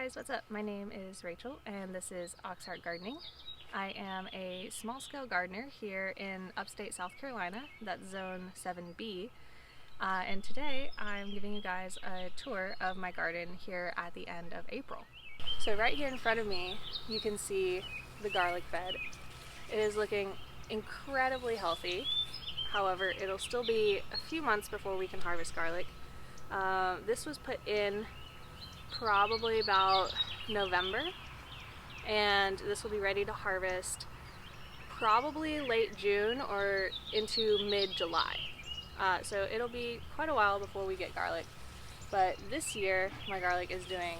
guys, what's up? My name is Rachel and this is Auxhart Gardening. I am a small-scale gardener here in upstate South Carolina, that's zone 7B. And today I'm giving you guys a tour of my garden here at the end of April. So right here in front of me you can see the garlic bed. It is looking incredibly healthy. However, it'll still be a few months before we can harvest garlic. This was put in probably about November, and this will be ready to harvest probably late June or into mid-July. So it'll be quite a while before we get garlic, but this year my garlic is doing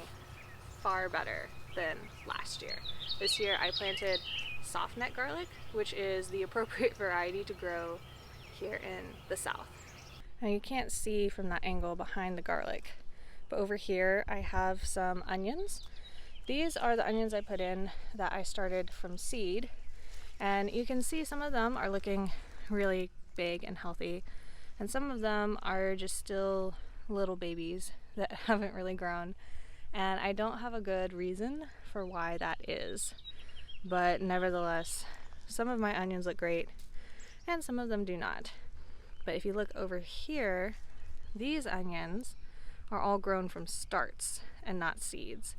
far better than last year. This year I planted soft neck garlic, which is the appropriate variety to grow here in the south. Now you can't see from that angle behind the garlic, but over here I have some onions. These are the onions I put in that I started from seed, and you can see some of them are looking really big and healthy, and some of them are just still little babies that haven't really grown, and I don't have a good reason for why that is, but nevertheless some of my onions look great and some of them do not. But if you look over here, these onions are all grown from starts and not seeds.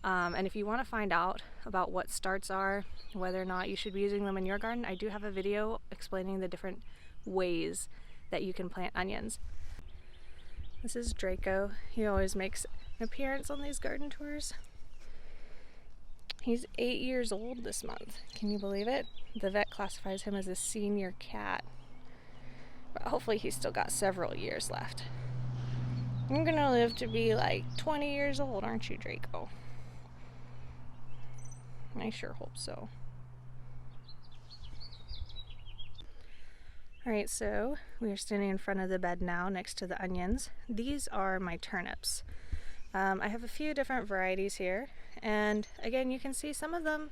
And if you want to find out about what starts are, whether or not you should be using them in your garden, I do have a video explaining the different ways that you can plant onions. This is Draco. He always makes an appearance on these garden tours. He's 8 years old this month. Can you believe it? The vet classifies him as a senior cat. But hopefully he's still got several years left. You're gonna live to be like 20 years old, aren't you, Draco? I sure hope so. Alright, so we are standing in front of the bed now next to the onions. These are my turnips. I have a few different varieties here, and again you can see some of them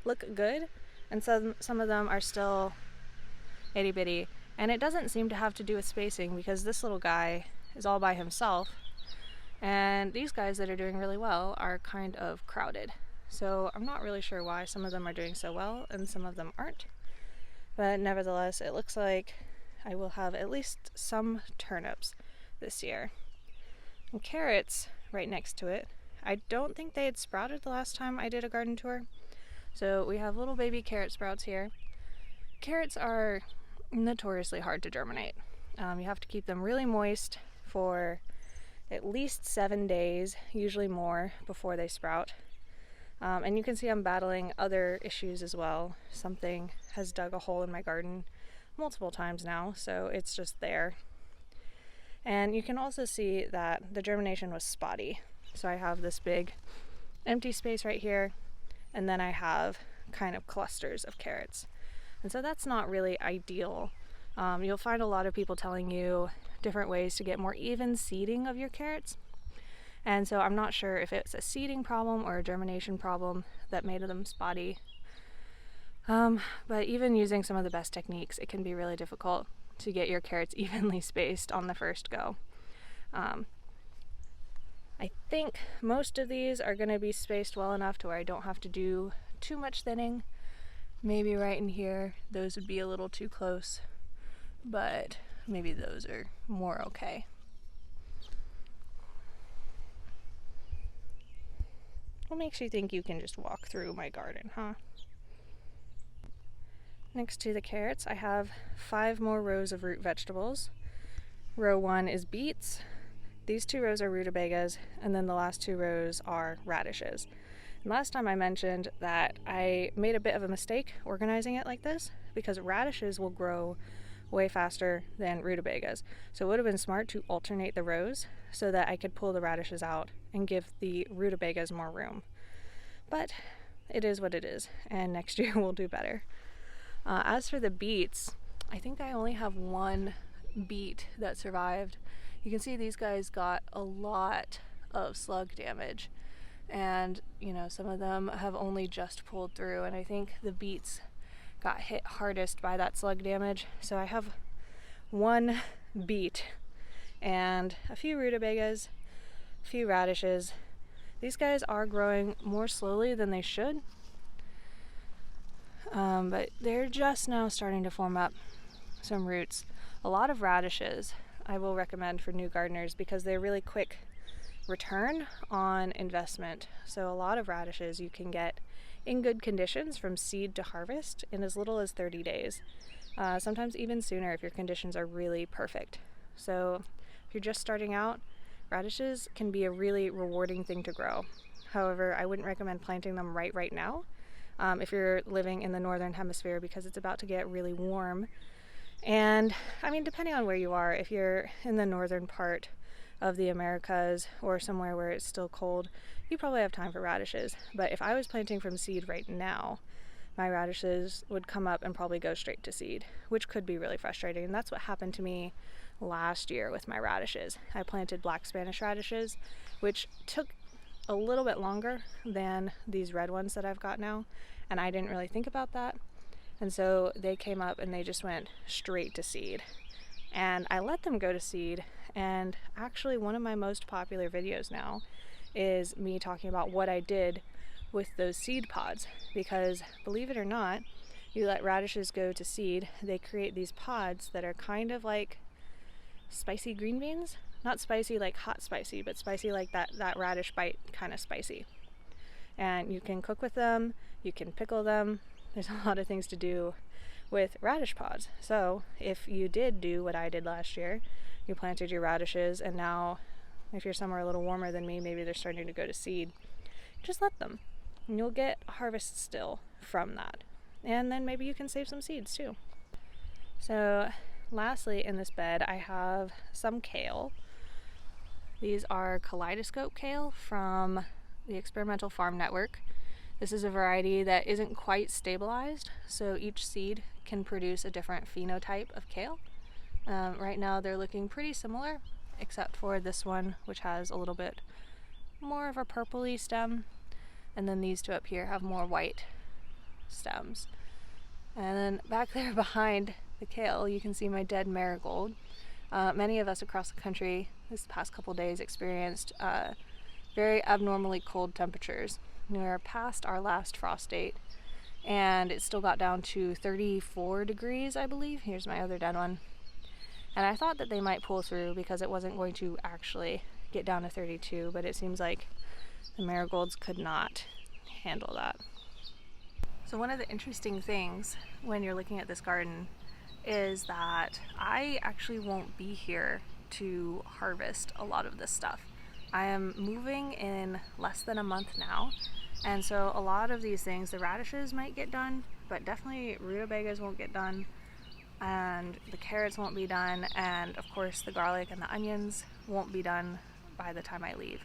look good and some of them are still itty bitty, and it doesn't seem to have to do with spacing because this little guy is all by himself, and these guys that are doing really well are kind of crowded. So I'm not really sure why some of them are doing so well and some of them aren't, but nevertheless it looks like I will have at least some turnips this year. And carrots right next to it. I don't think they had sprouted the last time I did a garden tour, so we have little baby carrot sprouts here. Carrots are notoriously hard to germinate. You have to keep them really moist for at least 7 days, usually more, before they sprout. And you can see I'm battling other issues as well. Something has dug a hole in my garden multiple times now, so it's just there. And you can also see that the germination was spotty. So I have this big empty space right here, and then I have kind of clusters of carrots. And so that's not really ideal. You'll find a lot of people telling you different ways to get more even seeding of your carrots. And so I'm not sure if it's a seeding problem or a germination problem that made them spotty. But even using some of the best techniques, it can be really difficult to get your carrots evenly spaced on the first go. I think most of these are going to be spaced well enough to where I don't have to do too much thinning. Maybe right in here, those would be a little too close, but maybe those are more okay. What makes you think you can just walk through my garden, huh? Next to the carrots, I have 5 more rows of root vegetables. Row 1 is beets. These 2 rows are rutabagas, and then the last 2 rows are radishes. And last time I mentioned that I made a bit of a mistake organizing it like this because radishes will grow way faster than rutabagas. So it would have been smart to alternate the rows so that I could pull the radishes out and give the rutabagas more room. But it is what it is, and next year we'll do better. As for the beets, I think I only have 1 beet that survived. You can see these guys got a lot of slug damage, and you know, some of them have only just pulled through, and I think the beets got hit hardest by that slug damage. So I have 1 beet and a few rutabagas, a few radishes, These guys are growing more slowly than they should, but they're just now starting to form up some roots. A lot of radishes I will recommend for new gardeners because they're really quick return on investment. So a lot of radishes you can get in good conditions from seed to harvest in as little as 30 days. Sometimes even sooner if your conditions are really perfect. So if you're just starting out, radishes can be a really rewarding thing to grow. However, I wouldn't recommend planting them right now if you're living in the northern hemisphere, because it's about to get really warm. And I mean, depending on where you are, if you're in the northern part of the Americas or somewhere where it's still cold, you probably have time for radishes. But if I was planting from seed right now, my radishes would come up and probably go straight to seed, which could be really frustrating. And that's what happened to me last year with my radishes. I planted black Spanish radishes, which took a little bit longer than these red ones that I've got now, and I didn't really think about that. And so they came up and they just went straight to seed. And I let them go to seed, and actually one of my most popular videos now is me talking about what I did with those seed pods, because believe it or not, you let radishes go to seed, they create these pods that are kind of like spicy green beans. Not spicy like hot spicy, but spicy like that radish bite kind of spicy. And you can cook with them, you can pickle them. There's a lot of things to do with radish pods. So if you did do what I did last year, you planted your radishes, and now if you're somewhere a little warmer than me, maybe they're starting to go to seed, just let them, and you'll get harvest still from that. And then maybe you can save some seeds too. So lastly, in this bed I have some kale. These are kaleidoscope kale from the Experimental Farm Network. This is a variety that isn't quite stabilized, so each seed can produce a different phenotype of kale. Right now they're looking pretty similar, except for this one, which has a little bit more of a purpley stem, and then these two up here have more white stems. And then back there behind the kale, you can see my dead marigold. Many of us across the country this past couple days experienced very abnormally cold temperatures. We are past our last frost date, and it still got down to 34 degrees, I believe. Here's my other dead one. And I thought that they might pull through because it wasn't going to actually get down to 32, but it seems like the marigolds could not handle that. So one of the interesting things when you're looking at this garden is that I actually won't be here to harvest a lot of this stuff. I am moving in less than a month now, and so a lot of these things, the radishes might get done, but definitely rutabagas won't get done, and the carrots won't be done, and of course the garlic and the onions won't be done by the time I leave.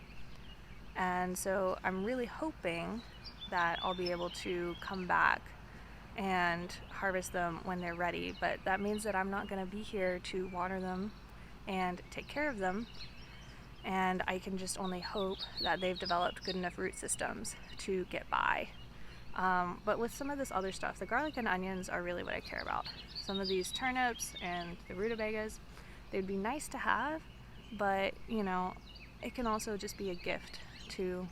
And so I'm really hoping that I'll be able to come back and harvest them when they're ready, but that means that I'm not going to be here to water them and take care of them, and I can just only hope that they've developed good enough root systems to get by. But with some of this other stuff, the garlic and onions are really what I care about. Some of these turnips and the rutabagas, they'd be nice to have, but you know, it can also just be a gift to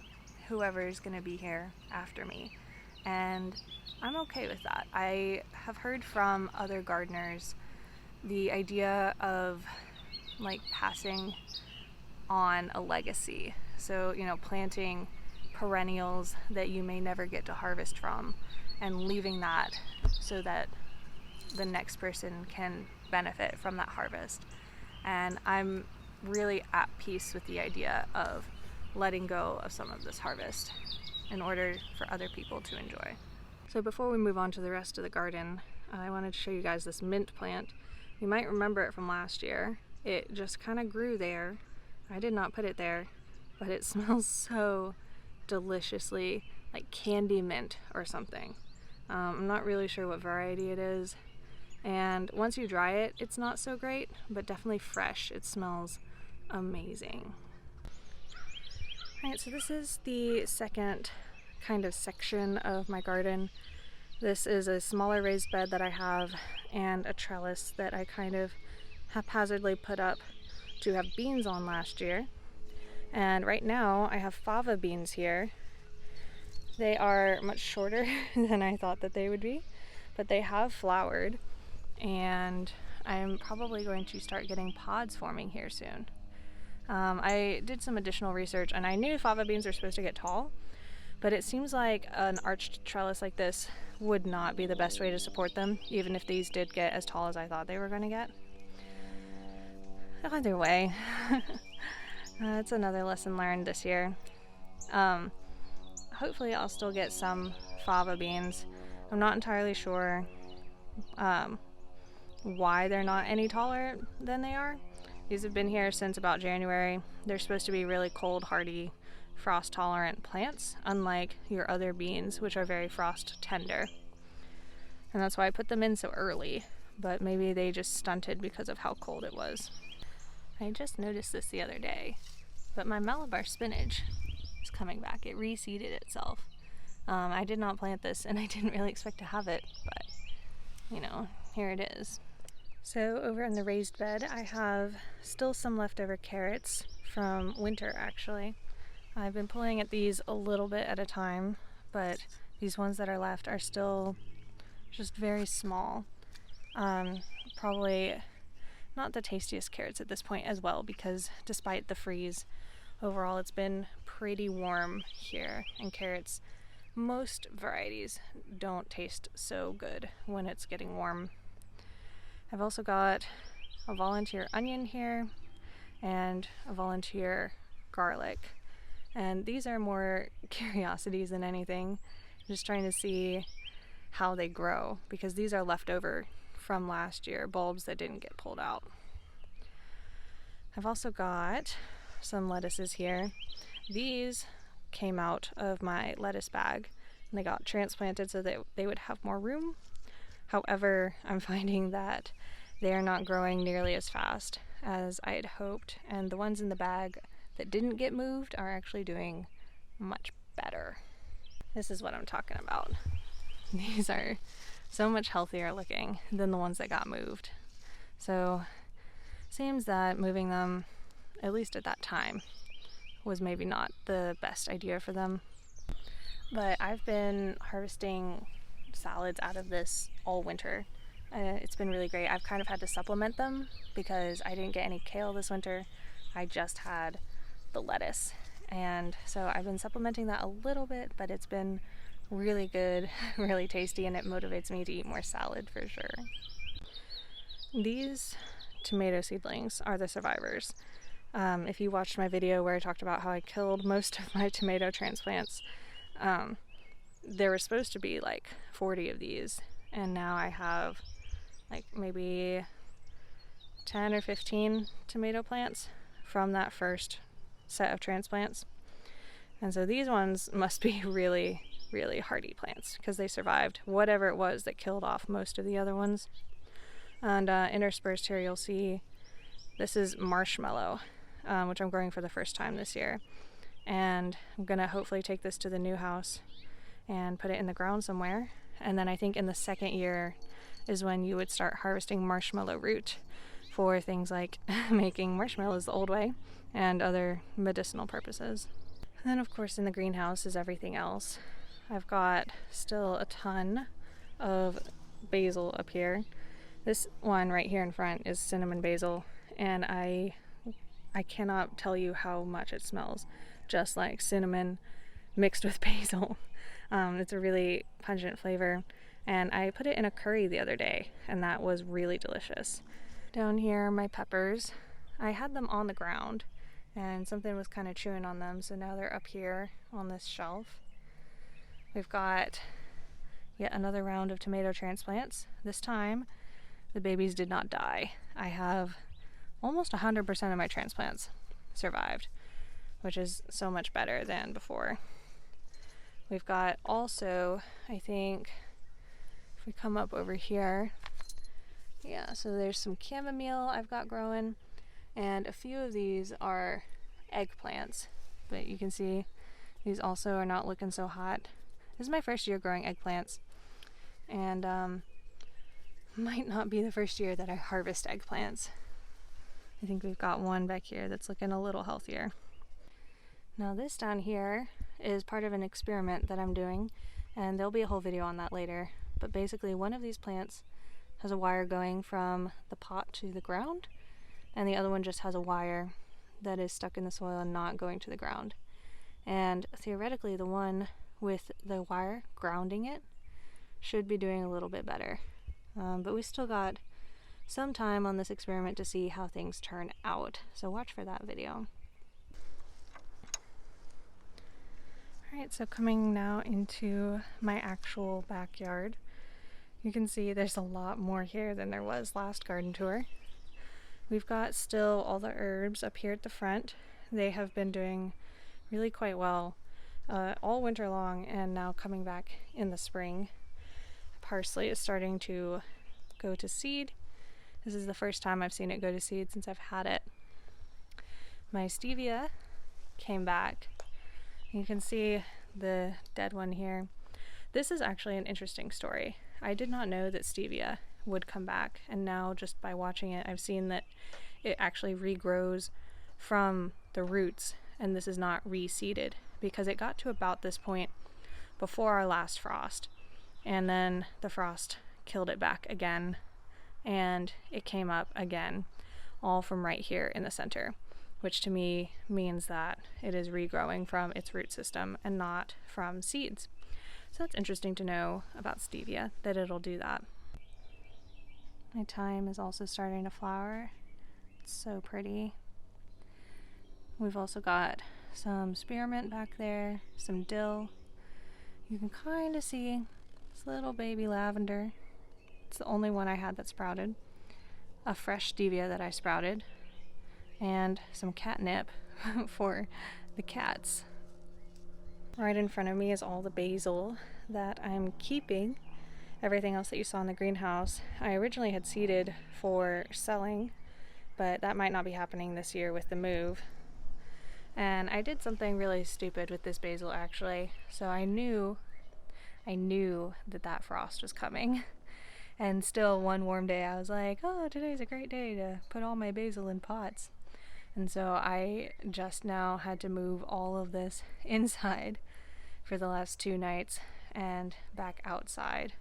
whoever's going to be here after me, and I'm okay with that. I have heard from other gardeners the idea of like passing on a legacy. So, you know, planting perennials that you may never get to harvest from and leaving that so that the next person can benefit from that harvest. And I'm really at peace with the idea of letting go of some of this harvest in order for other people to enjoy. So before we move on to the rest of the garden, I wanted to show you guys this mint plant. You might remember it from last year. It just kind of grew there. I did not put it there, but it smells so deliciously like candy mint or something. I'm not really sure what variety it is, and once you dry it, it's not so great, but definitely fresh, it smells amazing. Alright, so this is the second kind of section of my garden. This is a smaller raised bed that I have and a trellis that I kind of haphazardly put up to have beans on last year. And right now I have fava beans here. They are much shorter than I thought that they would be, but they have flowered, and I'm probably going to start getting pods forming here soon. I did some additional research, and I knew fava beans are supposed to get tall, but it seems like an arched trellis like this would not be the best way to support them, even if these did get as tall as I thought they were going to get. Either way, it's another lesson learned this year. Hopefully I'll still get some fava beans. I'm not entirely sure why they're not any taller than they are. These have been here since about January. They're supposed to be really cold, hardy, frost-tolerant plants, unlike your other beans, which are very frost-tender. And that's why I put them in so early, but maybe they just stunted because of how cold it was. I just noticed this the other day, but my Malabar spinach is coming back. It reseeded itself. I did not plant this, and I didn't really expect to have it, but, you know, here it is. So over in the raised bed, I have still some leftover carrots from winter, actually. I've been pulling at these a little bit at a time, but these ones that are left are still just very small. Probably not the tastiest carrots at this point as well, because despite the freeze, overall it's been pretty warm here, and carrots, most varieties, don't taste so good when it's getting warm. I've also got a volunteer onion here and a volunteer garlic, and these are more curiosities than anything. I'm just trying to see how they grow, because these are left over from last year, bulbs that didn't get pulled out. I've also got some lettuces here. These came out of my lettuce bag, and they got transplanted so that they would have more room. However, I'm finding that they are not growing nearly as fast as I had hoped, and the ones in the bag that didn't get moved are actually doing much better. This is what I'm talking about. These are so much healthier looking than the ones that got moved. So, seems that moving them, at least at that time, was maybe not the best idea for them. But I've been harvesting salads out of this all winter. It's been really great. I've kind of had to supplement them because I didn't get any kale this winter. I just had the lettuce, and so I've been supplementing that a little bit, but it's been really good, really tasty, and it motivates me to eat more salad for sure. These tomato seedlings are the survivors. If you watched my video where I talked about how I killed most of my tomato transplants, there were supposed to be like 40 of these, and now I have like maybe 10 or 15 tomato plants from that first set of transplants. And so these ones must be really, really hardy plants because they survived whatever it was that killed off most of the other ones. And interspersed here you'll see this is marshmallow, which I'm growing for the first time this year. And I'm gonna hopefully take this to the new house and put it in the ground somewhere. And then I think in the second year is when you would start harvesting marshmallow root for things like making marshmallows the old way and other medicinal purposes. And then of course in the greenhouse is everything else. I've got still a ton of basil up here. This one right here in front is cinnamon basil, and I cannot tell you how much it smells just like cinnamon mixed with basil. It's a really pungent flavor, and I put it in a curry the other day, and that was really delicious. Down here, my peppers, I had them on the ground, and something was kind of chewing on them, so now they're up here on this shelf. We've got yet another round of tomato transplants. This time, the babies did not die. I have almost 100% of my transplants survived, which is so much better than before. We've got also, I think, if we come up over here, yeah, so there's some chamomile I've got growing, and a few of these are eggplants, but you can see these also are not looking so hot. This is my first year growing eggplants, and might not be the first year that I harvest eggplants. I think we've got one back here that's looking a little healthier. Now this down here is part of an experiment that I'm doing, and there'll be a whole video on that later. But basically one of these plants has a wire going from the pot to the ground, and the other one just has a wire that is stuck in the soil and not going to the ground. And theoretically the one with the wire grounding it should be doing a little bit better. But we still got some time on this experiment to see how things turn out, so watch for that video. Alright, so coming now into my actual backyard, you can see there's a lot more here than there was last garden tour. We've got still all the herbs up here at the front. They have been doing really quite well all winter long, and now coming back in the spring. Parsley is starting to go to seed. This is the first time I've seen it go to seed since I've had it. My stevia came back. You can see the dead one here. This is actually an interesting story. I did not know that stevia would come back, and now just by watching it I've seen that it actually regrows from the roots, and this is not reseeded, because it got to about this point before our last frost, and then the frost killed it back again, and it came up again, all from right here in the center, which to me means that it is regrowing from its root system and not from seeds. So that's interesting to know about stevia, that it'll do that. My thyme is also starting to flower. It's so pretty. We've also got some spearmint back there, some dill. You can kind of see this little baby lavender. It's the only one I had that sprouted. A fresh stevia that I sprouted, and some catnip for the cats. Right in front of me is all the basil that I'm keeping. Everything else that you saw in the greenhouse I originally had seeded for selling, but that might not be happening this year with the move. And I did something really stupid with this basil actually. So I knew that frost was coming. And still one warm day I was like, oh, today's a great day to put all my basil in pots. And so I just now had to move all of this inside for the last 2 nights and back outside.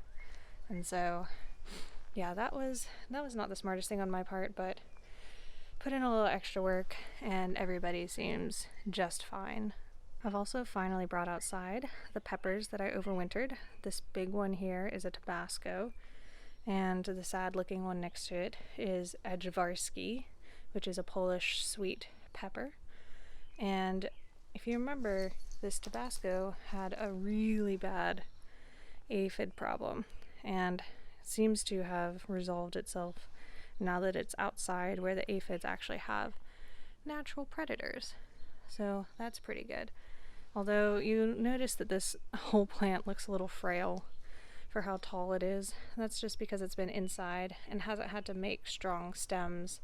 And so yeah, that was not the smartest thing on my part, but put in a little extra work and everybody seems just fine. I've also finally brought outside the peppers that I overwintered. This big one here is a Tabasco, and the sad looking one next to it is a Jaworski, which is a Polish sweet pepper. And if you remember, this Tabasco had a really bad aphid problem, and seems to have resolved itself now that it's outside where the aphids actually have natural predators. So that's pretty good. Although you notice that this whole plant looks a little frail for how tall it is. That's just because it's been inside and hasn't had to make strong stems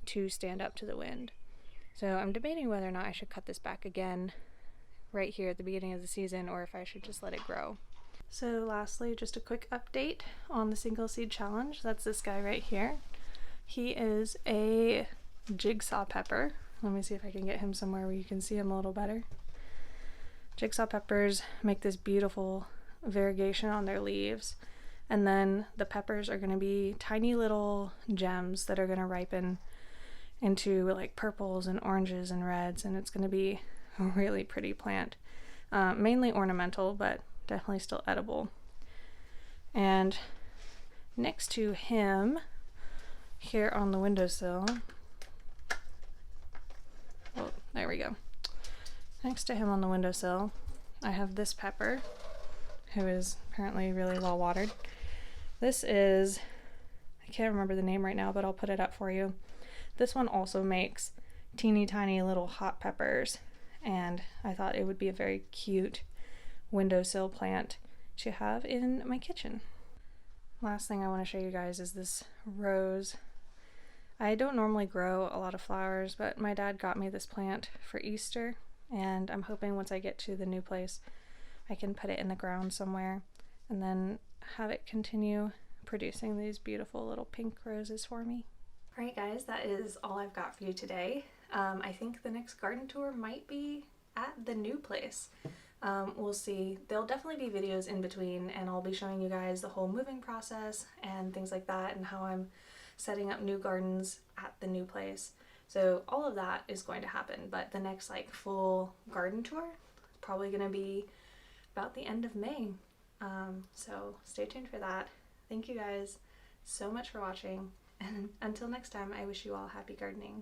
to stand up to the wind. So I'm debating whether or not I should cut this back again right here at the beginning of the season, or if I should just let it grow. So lastly, just a quick update on the single seed challenge. That's this guy right here. He is a jigsaw pepper. Let me see if I can get him somewhere where you can see him a little better. Jigsaw peppers make this beautiful variegation on their leaves, and then the peppers are going to be tiny little gems that are going to ripen into like purples and oranges and reds, and it's going to be a really pretty plant. Mainly ornamental, but definitely still edible. And next to him, here on the windowsill, oh, there we go. Next to him on the windowsill, I have this pepper, who is apparently really well watered. This is, I can't remember the name right now, but I'll put it up for you. This one also makes teeny tiny little hot peppers, and I thought it would be a very cute windowsill plant to have in my kitchen. Last thing I want to show you guys is this rose. I don't normally grow a lot of flowers, but my dad got me this plant for Easter, and I'm hoping once I get to the new place I can put it in the ground somewhere and then have it continue producing these beautiful little pink roses for me. Alright guys, that is all I've got for you today. I think the next garden tour might be at the new place. We'll see. There'll definitely be videos in between, and I'll be showing you guys the whole moving process and things like that, and how I'm setting up new gardens at the new place. So all of that is going to happen, but the next like full garden tour is probably going to be about the end of May. So stay tuned for that. Thank you guys so much for watching, and until next time, I wish you all happy gardening.